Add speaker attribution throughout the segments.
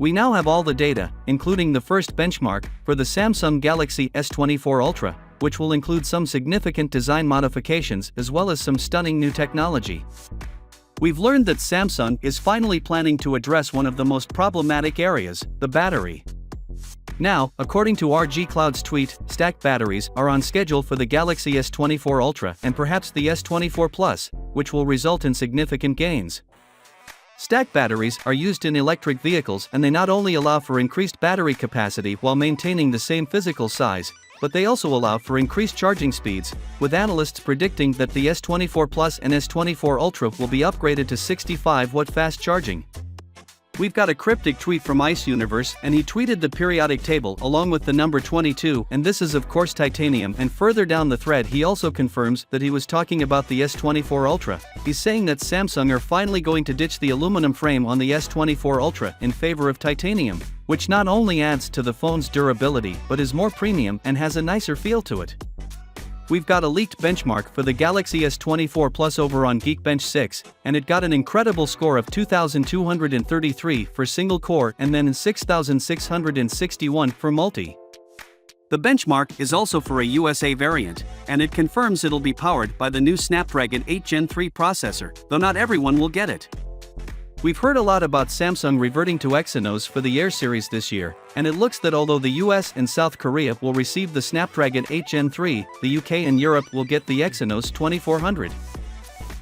Speaker 1: We now have all the data, including the first benchmark, for the Samsung Galaxy S24 Ultra, which will include some significant design modifications as well as some stunning new technology. We've learned that Samsung is finally planning to address one of the most problematic areas, the battery. Now, according to RG Cloud's tweet, stacked batteries are on schedule for the Galaxy S24 Ultra and perhaps the S24 Plus, which will result in significant gains. Stacked batteries are used in electric vehicles, and they not only allow for increased battery capacity while maintaining the same physical size, but they also allow for increased charging speeds, with analysts predicting that the S24 Plus and S24 Ultra will be upgraded to 65-watt fast charging. We've got a cryptic tweet from Ice Universe, and he tweeted the periodic table along with the number 22, and this is of course titanium, and further down the thread he also confirms that he was talking about the S24 Ultra. He's saying that Samsung are finally going to ditch the aluminum frame on the S24 Ultra in favor of titanium, which not only adds to the phone's durability but is more premium and has a nicer feel to it. We've got a leaked benchmark for the Galaxy S24 Plus over on Geekbench 6, and it got an incredible score of 2,233 for single-core and then 6,661 for multi. The benchmark is also for a USA variant, and it confirms it'll be powered by the new Snapdragon 8 Gen 3 processor, though not everyone will get it. We've heard a lot about Samsung reverting to Exynos for the Air series this year, and it looks that although the US and South Korea will receive the Snapdragon 8 Gen 3, the UK and Europe will get the Exynos 2400.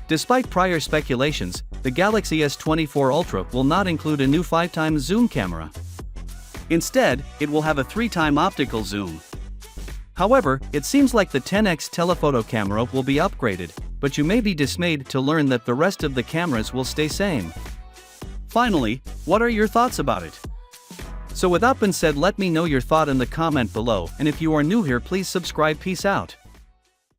Speaker 1: Despite prior speculations, the Galaxy S24 Ultra will not include a new 5x zoom camera. Instead, it will have a 3x optical zoom. However, it seems like the 10x telephoto camera will be upgraded, but you may be dismayed to learn that the rest of the cameras will stay same. Finally, what are your thoughts about it? So with that being said, let me know your thought in the comment below, and if you are new here, please subscribe. Peace out.